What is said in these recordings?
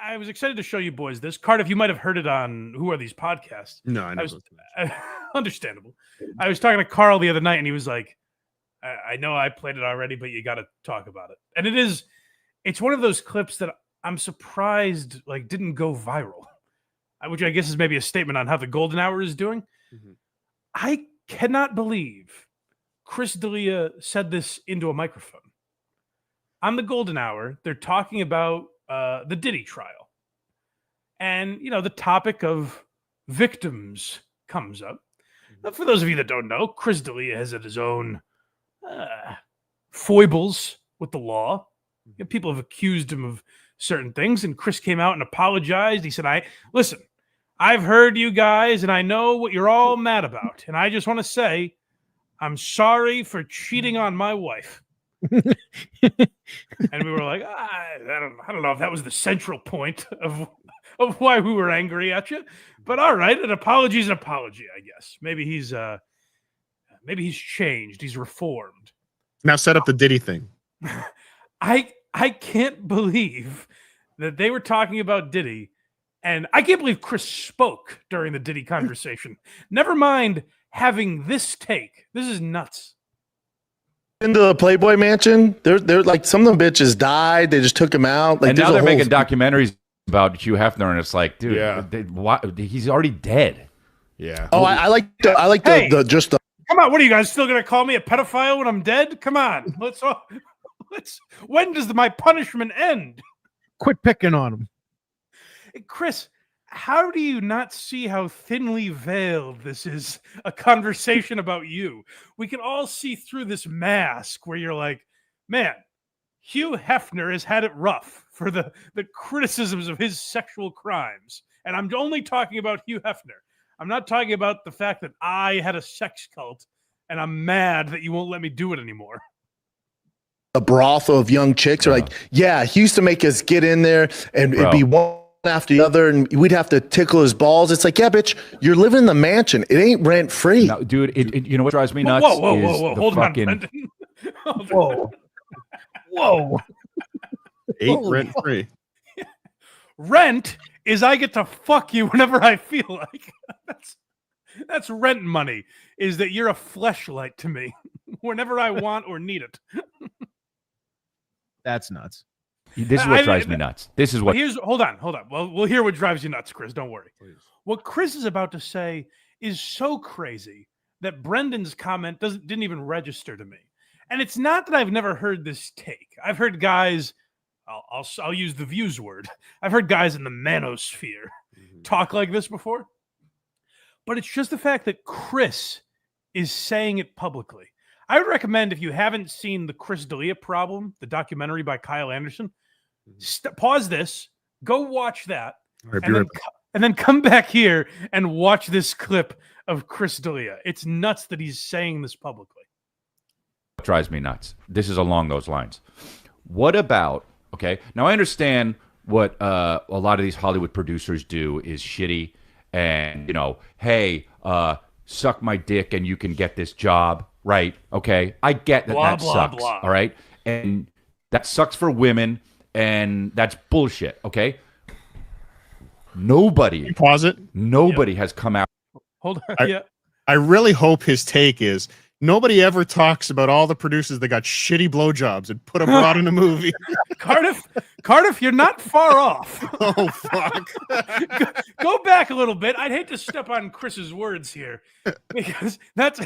I was excited to show you boys this. Cardiff, you might have heard it on Who Are These Podcasts? No, I never. Understandable. I was talking to Carl the other night, and he was like, I know I played it already, but you got to talk about it. And it's one of those clips that I'm surprised didn't go viral, which I guess is maybe a statement on how the Golden Hour is doing. Mm-hmm. I cannot believe Chris D'Elia said this into a microphone. On the Golden Hour, they're talking about the Diddy trial. And, the topic of victims comes up. Now, for those of you that don't know, Chris D'Elia has had his own foibles with the law. People have accused him of certain things, and Chris came out and apologized. He said, listen, I've heard you guys, and I know what you're all mad about. And I just want to say, I'm sorry for cheating on my wife. And we were like, I don't know if that was the central point of why we were angry at you, but all right, an apology is an apology, I guess. Maybe he's changed, he's reformed. Now set up the Diddy thing. I can't believe that they were talking about Diddy, and I can't believe Chris spoke during the Diddy conversation. Never mind having this take. This is nuts. Into the Playboy Mansion, they're like, some of them bitches died. They just took him out. Like, and now they're making documentaries about Hugh Hefner, and it's like, dude, he's already dead. Yeah. Oh, I like the. Come on, what are you guys still gonna call me a pedophile when I'm dead? Come on, let's. When does my punishment end? Quit picking on him, Chris. How do you not see how thinly veiled this is a conversation about you? We can all see through this mask where you're like, man, Hugh Hefner has had it rough for the criticisms of his sexual crimes. And I'm only talking about Hugh Hefner. I'm not talking about the fact that I had a sex cult and I'm mad that you won't let me do it anymore. A brothel of young chicks are like, yeah, he used to make us get in there and it'd be one after the other, and we'd have to tickle his balls. It's like, yeah, bitch, you're living in the mansion. It ain't rent free. No, dude, you know what drives me nuts? Whoa. Hold fucking... on. Whoa. Ain't rent free. Rent is I get to fuck you whenever I feel like. That's rent money, is that you're a fleshlight to me whenever I want or need it. That's nuts. This is what drives me nuts. This is what. Hold on. Well, we'll hear what drives you nuts, Chris. Don't worry. Please. What Chris is about to say is so crazy that Brendan's comment didn't even register to me. And it's not that I've never heard this take. I've heard guys. I'll use the views word. I've heard guys in the manosphere talk like this before. But it's just the fact that Chris is saying it publicly. I would recommend, if you haven't seen the Chris D'Elia Problem, the documentary by Kyle Anderson, pause this, go watch that, and then come back here and watch this clip of Chris D'Elia. It's nuts that he's saying this publicly. What drives me nuts? This is along those lines. What about, okay, now I understand what a lot of these Hollywood producers do is shitty and, hey, suck my dick and you can get this job. Right. Okay. I get that. That sucks. All right. And that sucks for women. And that's bullshit. Okay. Nobody. Pause it. Nobody has come out. Hold on. I really hope his take is nobody ever talks about all the producers that got shitty blowjobs and put them out in a movie. Cardiff, you're not far off. Oh, fuck. Go back a little bit. I'd hate to step on Chris's words here because that's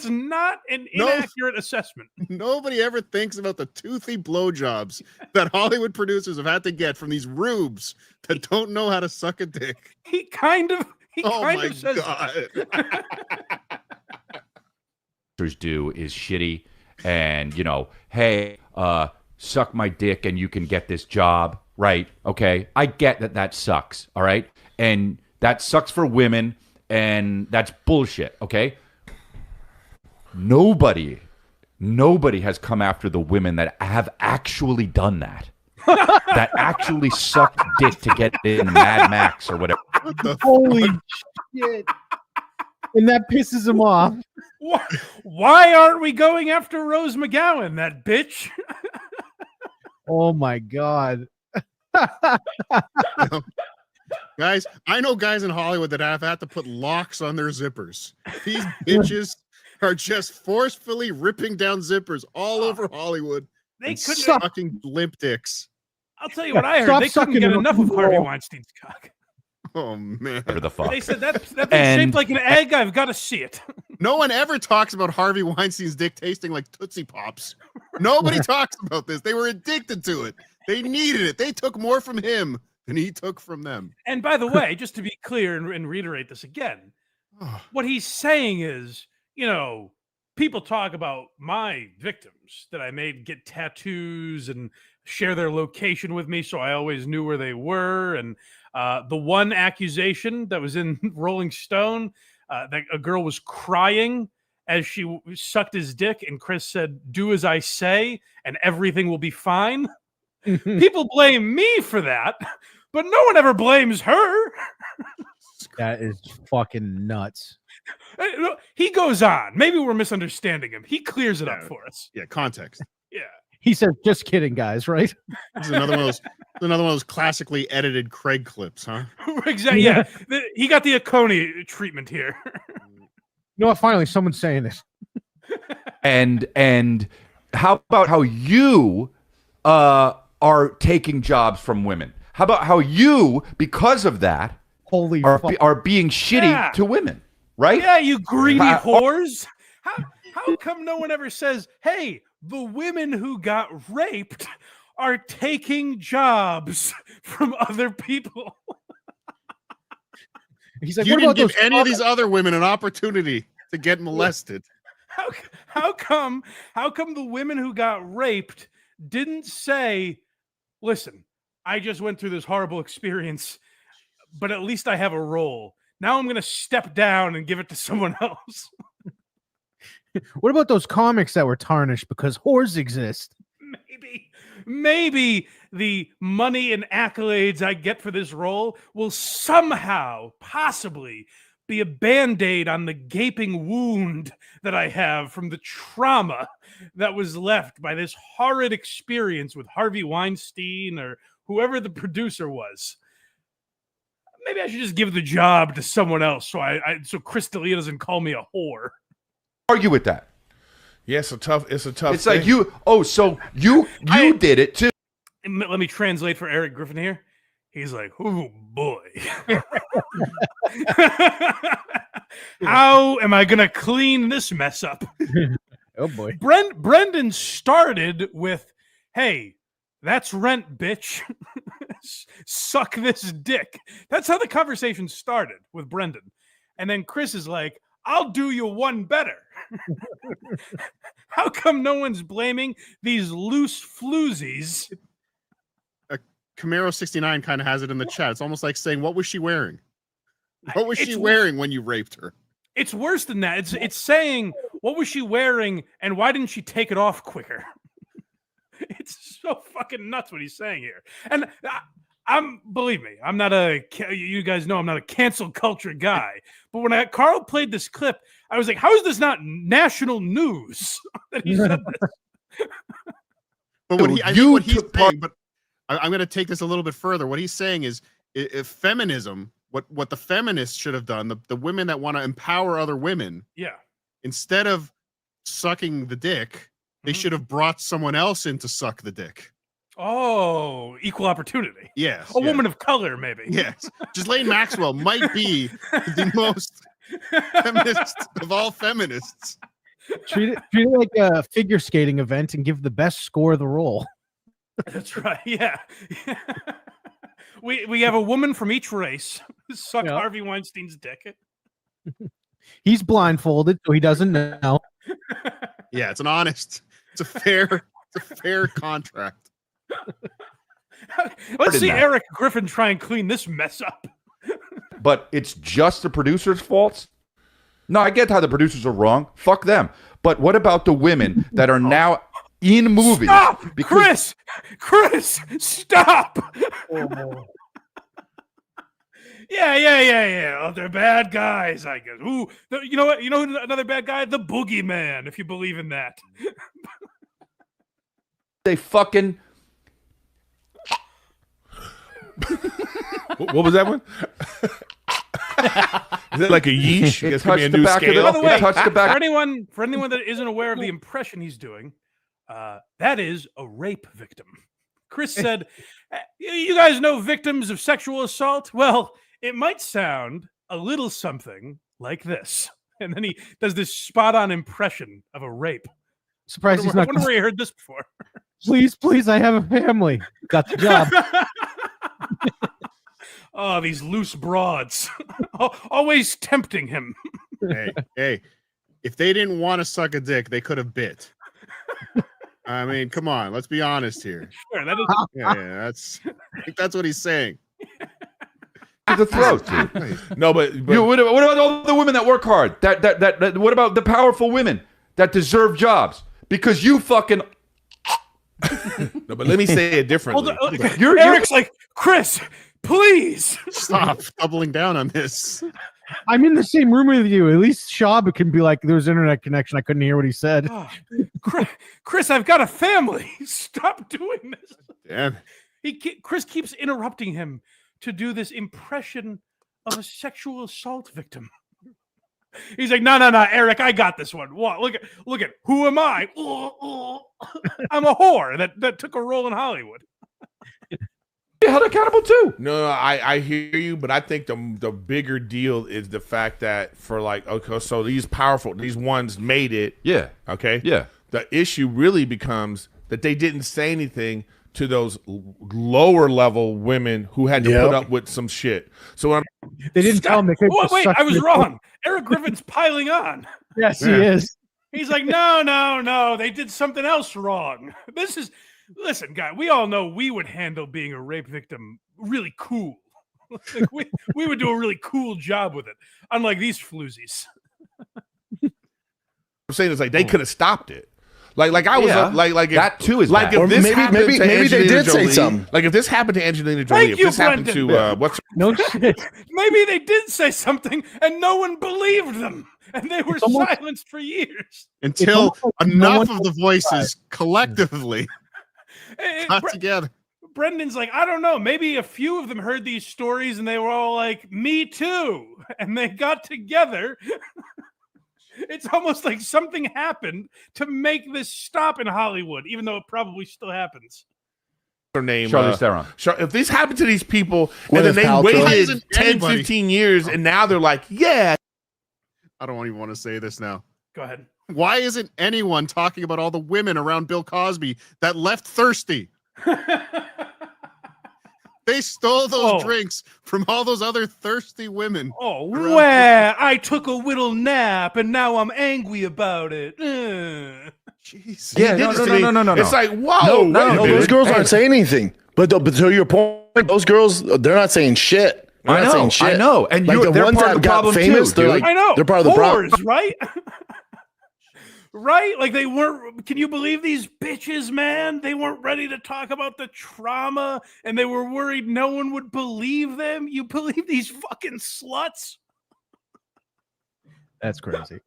not an inaccurate assessment. Nobody ever thinks about the toothy blowjobs that Hollywood producers have had to get from these rubes that don't know how to suck a dick. He kind of says God. Do is shitty and hey, suck my dick and you can get this job. Right. Okay. I get that sucks. All right. And that sucks for women and that's bullshit. Okay. Nobody has come after the women that have actually done that. That actually sucked dick to get in Mad Max or whatever. Holy shit. And that pisses him off. Why aren't we going after Rose McGowan, that bitch? Oh my God. Guys, I know guys in Hollywood that have had to put locks on their zippers. These bitches are just forcefully ripping down zippers all over Hollywood. They and couldn't. sucking limp dicks. I'll tell you what I heard. Stop They couldn't sucking get in a enough of Harvey roll. Weinstein's cock. Oh man! Whatever the fuck. They said that thing's And- shaped like an egg. I've got to see it. No one ever talks about Harvey Weinstein's dick tasting like Tootsie Pops. Nobody talks about this. They were addicted to it. They needed it. They took more from him than he took from them. And by the way, just to be clear and reiterate this again, what he's saying is, you know, people talk about my victims that I made get tattoos and share their location with me, so I always knew where they were. And the one accusation that was in Rolling Stone, that a girl was crying as she sucked his dick, and Chris said, "Do as I say, and everything will be fine." People blame me for that, but no one ever blames her. That is fucking nuts. He goes on. Maybe we're misunderstanding him. He clears it up Yeah. for us. Yeah, context. Yeah. He said, "Just kidding, guys." Right? This is another one of those classically edited Craig clips, huh? Exactly. Yeah. He got the Oconee treatment here. You know what? Finally, someone's saying this. And how about how you are taking jobs from women? How about how you, because of that, Holy are fuck. are being shitty Yeah. to women, right? Yeah, you greedy Uh, whores. How come no one ever says, "Hey, the women who got raped are taking jobs from other people"? He's like, You "What didn't about give those any of these other women an opportunity to get molested. How come the women who got raped didn't say, "Listen, I just went through this horrible experience, but at least I have a role. Now I'm going to step down and give it to someone else"? What about those comics that were tarnished because whores exist? Maybe the money and accolades I get for this role will somehow, possibly, be a band-aid on the gaping wound that I have from the trauma that was left by this horrid experience with Harvey Weinstein or whoever the producer was. Maybe I should just give the job to someone else so Chris D'Elia doesn't call me a whore. Argue with that. Yeah, it's a tough It's thing. like you. Oh, so you did it too. Let me translate for Erik Griffin here. He's like, "Oh boy, how am I gonna clean this mess up?" Oh boy. Brendan started with, "Hey, that's rent, bitch. Suck this dick." That's how the conversation started with Brendan. And then Chris is like, "I'll do you one better." How come no one's blaming these loose floozies? Camaro 69 kind of has it in the chat. It's almost like saying, "What was she wearing? What was she It's- wearing when you raped her?" It's worse than that. It's saying, "What was she wearing and why didn't she take it off quicker?" It's so fucking nuts what he's saying here. And believe me, I'm not you guys know I'm not a cancel culture guy. But when Carl played this clip, I was like, how is this not national news that he said this? But what he, I You think what he's took part- saying, but I'm going to take this a little bit further. What he's saying is, if feminism, what the feminists should have done, the women that want to empower other women, Yeah. instead of sucking the dick, they Mhm. should have brought someone else in to suck the dick. Oh, equal opportunity. Yes. A woman of color, maybe. Yes. Ghislaine Maxwell might be the most feminist of all feminists. Treat it like a figure skating event and give the best score of the role. That's right. Yeah. We have a woman from each race suck Yeah. Harvey Weinstein's dick. He's blindfolded, so he doesn't know. Yeah, it's a fair contract. Let's see that. Erik Griffin try and clean this mess up. But it's just the producer's faults? No, I get how the producers are wrong. Fuck them. But what about the women that are now in movies? Stop, Because- Chris, stop. Yeah. Oh, they're bad guys, I guess. Ooh, you know what? You know another bad guy? The Boogeyman, if you believe in that. They fucking What was that one? Is that like a yeesh? It's gonna be a touched the new back of the- scale. By the way, touched the back. For anyone that isn't aware of the impression he's doing, that is a rape victim. Chris said, "You guys know victims of sexual assault? Well, it might sound a little something like this." And then he does this spot-on impression of a rape. Surprised he's not. I wonder where you heard this before. Please, I have a family. Got the job. Oh, these loose broads. Always tempting him. Hey, if they didn't want to suck a dick, they could have bit. I mean, come on, let's be honest here. Sure, that is, Yeah, I think that's what he's saying. To the throat, dude. No, but What about all the women that work hard? That what about the powerful women that deserve jobs? Because you fucking no, but let me say it differently. Eric's like, Chris, please Stop doubling down on this. I'm in the same room with you. At least Schaub can be like, there was internet connection. I couldn't hear what he said. Oh, Chris, I've got a family. Stop doing this. Damn. Chris keeps interrupting him to do this impression of a sexual assault victim. He's like, no, Eric, I got this one. What? Look at who am I? I'm a whore that took a role in Hollywood. be held accountable too. No, I hear you, but I think the bigger deal is the fact that for like, okay, so these ones made it. Yeah. Okay. Yeah. The issue really becomes that they didn't say anything to those lower level women who had to put up with some shit. So when They didn't tell him. They could Wait, I was wrong. Eric Griffin's piling on. Yes, he is. He's like, no, they did something else wrong. Listen, guy, we all know we would handle being a rape victim really cool. Like we would do a really cool job with it, unlike these floozies. I'm saying is like they could have stopped it. Like I was like if, that too is like bad. if this maybe- happened maybe- to maybe they Angelina did say Jolie, something. Like if this happened to Angelina Jolie, Thank if you, this happened Brendan. to what's No shit. Maybe they did say something and no one believed them, and they were almost- silenced for years. Until almost like no enough one of the voices collectively got together. Brendan's like, I don't know. Maybe a few of them heard these stories and they were all like, me too. And they got together. It's almost like something happened to make this stop in Hollywood, even though it probably still happens. her name? Charlize Theron. If this happened to these people Gwyneth and then they Paltrow. Why waited isn't 10, anybody- 15 years and now they're like, yeah. I don't even want to say this now. Go ahead. Why isn't anyone talking about all the women around Bill Cosby that left thirsty? They stole those drinks from all those other thirsty women. Oh, where I took a little nap and now I'm angry about it. Jeez. Yeah, He no, did no, this no, to no, me. no, no, It's no. like, whoa, No, wait a minute. those girls aren't saying anything. But to your point, those girls, they're not saying shit. They're I not know, saying shit. I know, and like they're ones part of that the got problem famous, too, they're dude. like, I know. they're part of the problem. Whores, right? Right? Like they weren't. Can you believe these bitches, man? They weren't ready to talk about the trauma and they were worried no one would believe them. You believe these fucking sluts? That's crazy.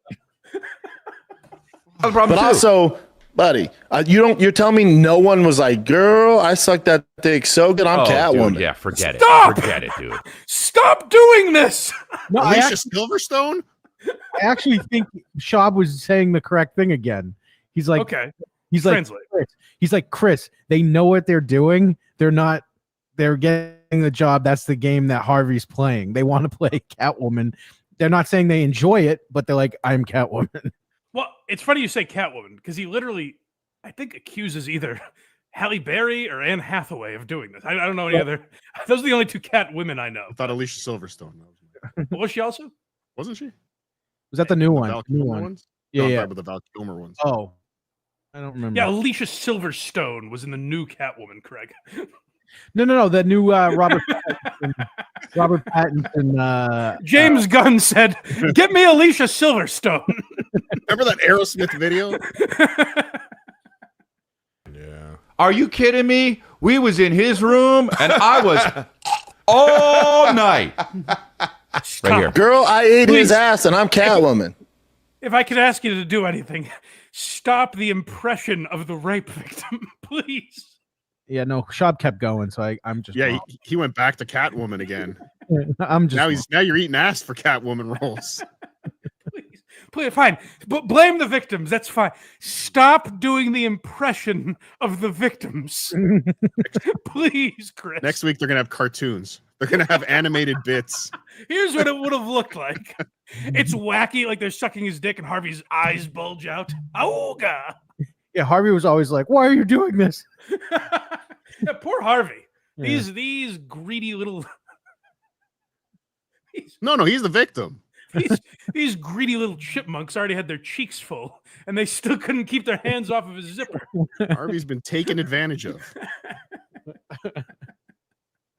The problem But too. also, buddy, you're telling me no one was like, girl, I sucked that dick so good, I'm Oh, Catwoman. dude, yeah, forget Stop! it. Forget it, dude. Stop doing this. No, Alicia Silverstone? I actually think Schaub was saying the correct thing again. He's like, Okay. he's like, Translate. Chris, they know what they're doing. They're getting the job. That's the game that Harvey's playing. They want to play Catwoman. They're not saying they enjoy it, but they're like, I'm Catwoman. Well, it's funny you say Catwoman because he literally, I think, accuses either Halle Berry or Anne Hathaway of doing this. I don't know any other. Those are the only two cat women I know. I thought Alicia Silverstone. Was she also? Wasn't she? Was that the new one? Val New Kilmer one. ones? Yeah, No, I'm yeah. talking about the Val Kilmer ones. Oh, I don't remember. Yeah, Alicia Silverstone was in the new Catwoman, Craig. No. The new Robert Pattinson. James Gunn said, "Get me Alicia Silverstone." Remember that Aerosmith video? Yeah. Are you kidding me? We was in his room and I was all night. Stop. Right here. Girl, I ate Please. his ass and I'm Catwoman. If I could ask you to do anything, stop the impression of the rape victim, please. Yeah, no, Schaub kept going, so I'm just Yeah, he went back to Catwoman again. I'm just Now you're eating ass for Catwoman roles. Please, fine, but blame the victims. That's fine. Stop doing the impression of the victims, please, Chris. Next week they're gonna have cartoons. They're gonna have animated bits. Here's what it would have looked like. It's wacky, like they're sucking his dick and Harvey's eyes bulge out. Auga! Yeah, Harvey was always like, "Why are you doing this?" Yeah, poor Harvey. Yeah. These greedy little. No, he's the victim. These greedy little chipmunks already had their cheeks full, and they still couldn't keep their hands off of his zipper. Harvey's been taken advantage of.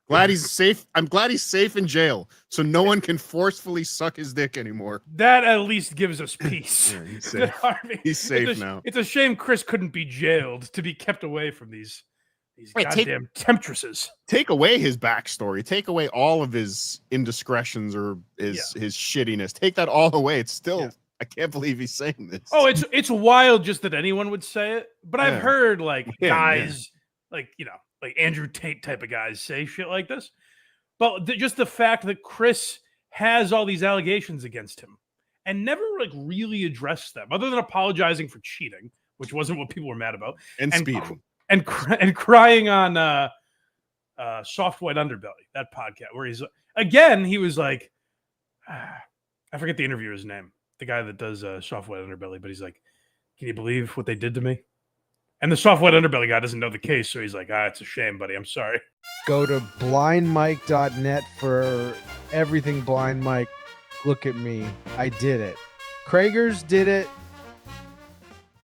Glad he's safe. I'm glad he's safe in jail, so no one can forcefully suck his dick anymore. That at least gives us peace. Yeah, he's safe. Harvey, He's safe now. It's a shame Chris couldn't be jailed to be kept away from these goddamn temptresses. Take away his backstory. Take away all of his indiscretions or his shittiness. Take that all away. It's still, I can't believe he's saying this. Oh, it's wild just that anyone would say it. But I've heard guys like Andrew Tate type of guys say shit like this. But just the fact that Chris has all these allegations against him and never really addressed them, other than apologizing for cheating, which wasn't what people were mad about, and speeding. And crying on Soft White Underbelly, that podcast, where he was like, I forget the interviewer's name, the guy that does Soft White Underbelly, but he's like, can you believe what they did to me? And the Soft White Underbelly guy doesn't know the case, so he's like, it's a shame, buddy. I'm sorry. Go to blindmike.net for everything Blind Mike. Look at me. I did it. Kragers did it.